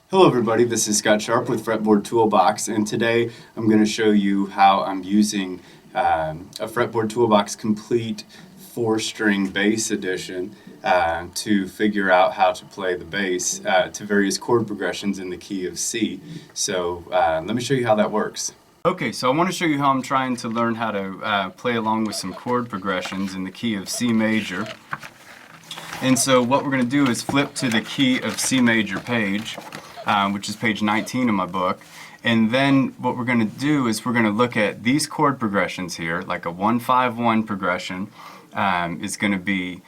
Hello everybody, this is Scott Sharp with Fretboard Toolbox, and today I'm going to show you how I'm using a Fretboard Toolbox Complete 4-string bass edition to figure out how to play the bass to various chord progressions in the key of C. So let me show you how that works. Okay, so I want to show you how I'm trying to learn how to play along with some chord progressions in the key of C major. And so what we're going to do is flip to the key of C major page, which is page 19 of my book. And then what we're going to do is we're going to look at these chord progressions here, like a 1-5-1 progression is going to be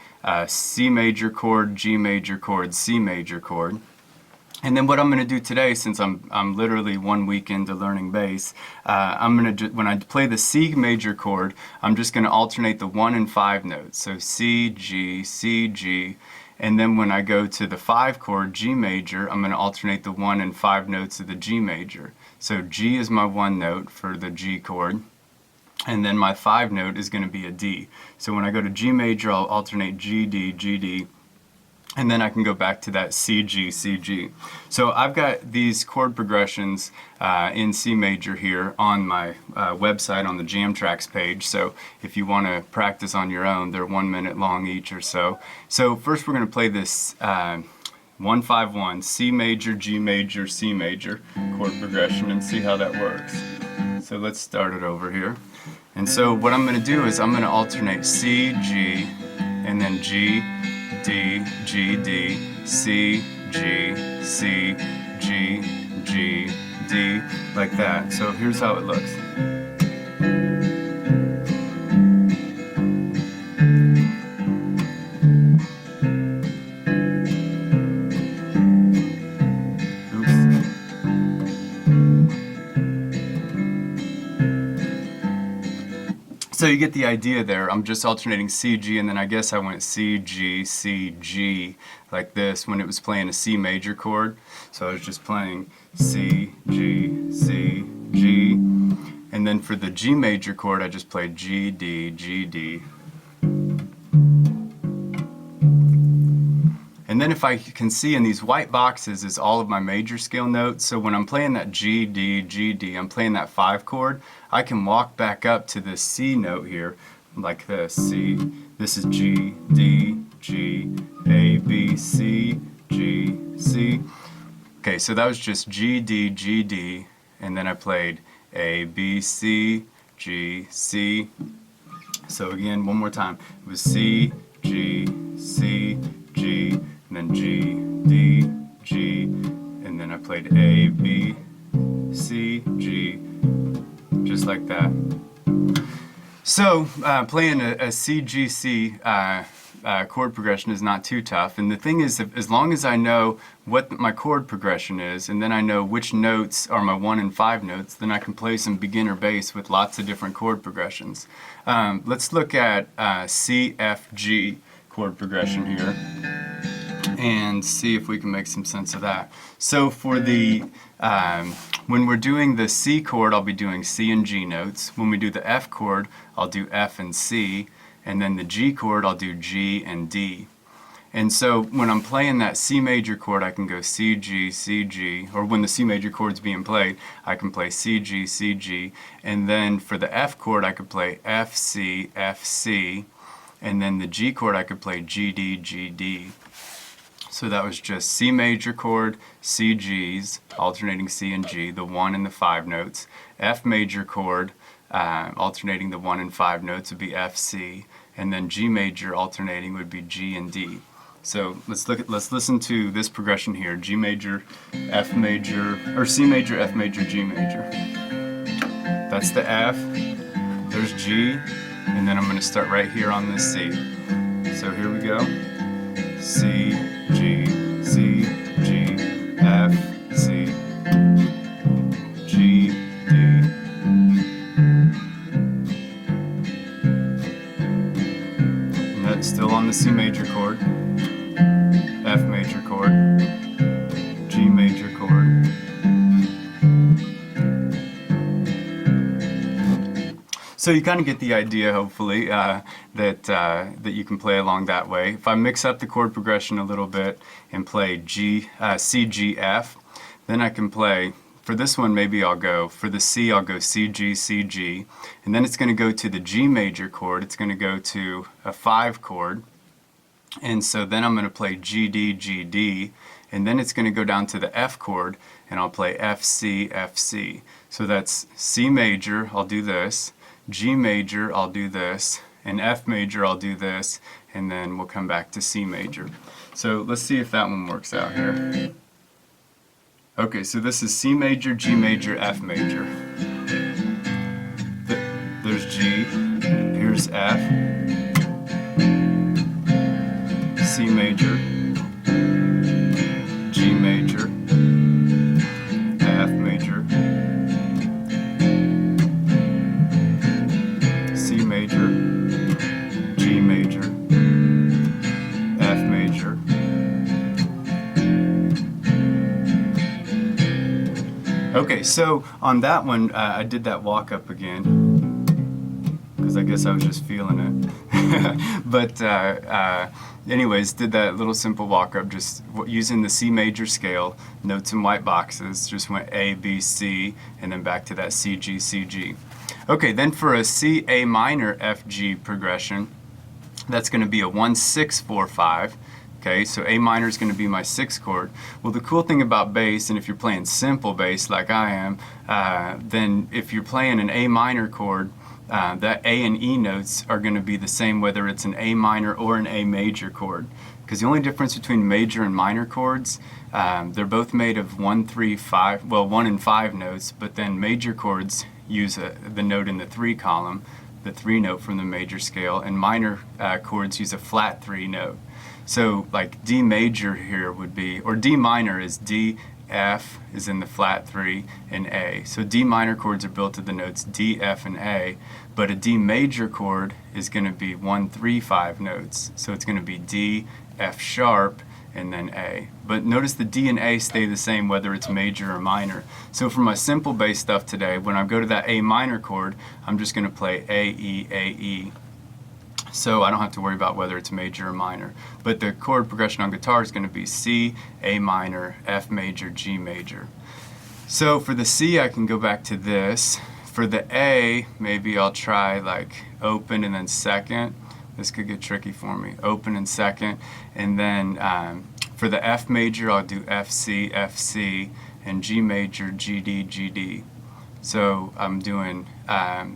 C major chord, G major chord, C major chord. And then what I'm going to do today, since I'm literally 1 week into learning bass, I'm going to when I play the C major chord, I'm just going to alternate the 1 and 5 notes. So C, G, and then when I go to the 5 chord, G major, I'm going to alternate the 1 and 5 notes of the G major. So G is my 1 note for the G chord, and then my 5 note is going to be a D. So when I go to G major, I'll alternate G, D, and then I can go back to that C, G. So I've got these chord progressions in C major here on my website on the Jam Tracks page. So if you want to practice on your own, they're 1 minute long each or so. So first we're going to play this 1-5-1 C major, G major, C major chord progression and see how that works. So let's start it over here. And so what I'm going to do is I'm going to alternate C, G, and then G, D, C, G, D, like that. So here's how it looks. So you get the idea there. I'm just alternating C, G, and then I guess I went C, G, like this when it was playing a C major chord. So I was just playing C, G, and then for the G major chord I just played G, D. And then if I can see in these white boxes is all of my major scale notes. So when I'm playing that G, D, I'm playing that 5 chord, I can walk back up to this C note here like this. C, this is G, D, G, A, B, C, G, C. Okay, so that was just G, D, and then I played A, B, C, G, C. So again, one more time. It was C, G, G, and then G, D, G, and then I played A, B, C, G, just like that. So playing a C, G, C chord progression is not too tough, and the thing is, as long as I know what my chord progression is, and then I know which notes are my 1 and 5 notes, then I can play some beginner bass with lots of different chord progressions. Let's look at C, F, G chord progression here and see if we can make some sense of that. So for the when we're doing the C chord, I'll be doing C and G notes. When we do the F chord, I'll do F and C, and then the G chord, I'll do G and D. And so when I'm playing that C major chord, I can go C, G, or when the C major chord's being played, I can play C, G, and then for the F chord, I could play F, C, and then the G chord, I could play G, D. So that was just C major chord, C, G's, alternating C and G, the 1 and the 5 notes. F major chord, alternating the 1 and 5 notes would be F, C, and then G major alternating would be G and D. So let's listen to this progression here: G major, F major, or C major, F major, G major. That's the F. There's G, and then I'm going to start right here on this C. So here we go. C, G, F, C, G, D. And that's still on the C major chord, F major chord, G major chord. So you kind of get the idea, hopefully, that you can play along that way. If I mix up the chord progression a little bit and play C, G, F, Then I can play, for this one maybe I'll go, for the C I'll go C, G, C, G, and then it's going to go to the G major chord. It's going to go to a 5 chord, and so then I'm going to play G, D, G, D, and then it's going to go down to the F chord, and I'll play F, C, F, C. So that's C major, I'll do this, G major, I'll do this, and F major, I'll do this, and then we'll come back to C major. So let's see if that one works out here. Okay, so this is C major, G major, F major. There's G, here's F, C major, G major, F major, C major, G major, F major. Okay, so on that one, I did that walk up again, because I guess I was just feeling it. But anyways, did that little simple walk up, just using the C major scale, notes in white boxes, just went A, B, C, and then back to that C, G, C, G. Okay, then for a C, A minor, F, G progression, that's going to be a 1, 6, 4, 5. Okay, so A minor is going to be my 6th chord. Well, the cool thing about bass, and if you're playing simple bass like I am, then if you're playing an A minor chord, that A and E notes are going to be the same whether it's an A minor or an A major chord. Because the only difference between major and minor chords, they're both made of 1, 3, 5, well 1 and 5 notes, but then major chords use the note in the 3 column, the 3 note from the major scale, and minor chords use a flat 3 note. So like D major here would be, or D minor is D, F is in the flat 3, and A. So D minor chords are built of the notes D, F, and A, but a D major chord is going to be 1, 3, 5 notes. So it's going to be D, F sharp, and then A. But notice the D and A stay the same whether it's major or minor. So for my simple bass stuff today, when I go to that A minor chord, I'm just going to play A, E, A, E. So I don't have to worry about whether it's major or minor. But the chord progression on guitar is going to be C, A minor, F major, G major. So for the C, I can go back to this. For the A, maybe I'll try like open and then second. This could get tricky for me. Open and second. And then for the F major, I'll do F, C, F, C, and G major, G, D, G, D. So I'm doing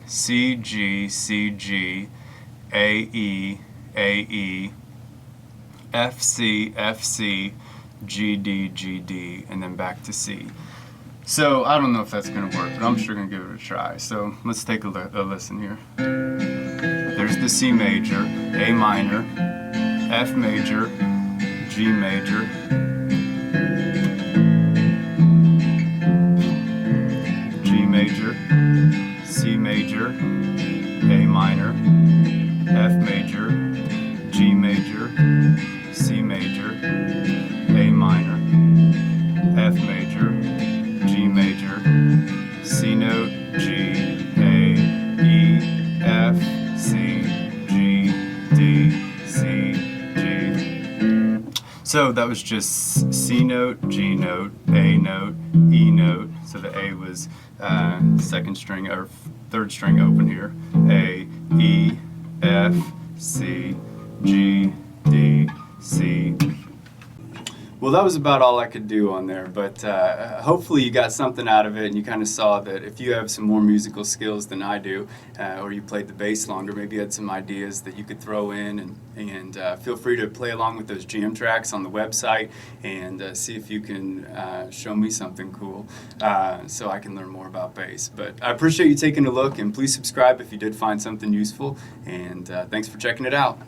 C, G, C, G, A, E, A, E, F, C, F, C, G, D, G, D, and then back to C. So I don't know if that's going to work, but I'm sure going to give it a try. So let's take a listen here. There's the C major, A minor, F major, G major, G major, C major, A minor, F major, G major, C major, A minor, F major, G major, C note, G, A, E, F, C, G, D, C, G. So that was just C note, G note, A note, E note. So the A was second string or third string open here. A, E, F, C, G, D, C. Well, that was about all I could do on there, but hopefully you got something out of it and you kind of saw that if you have some more musical skills than I do, or you played the bass longer, maybe you had some ideas that you could throw in, and feel free to play along with those jam tracks on the website and see if you can show me something cool so I can learn more about bass. But I appreciate you taking a look, and please subscribe if you did find something useful, and thanks for checking it out.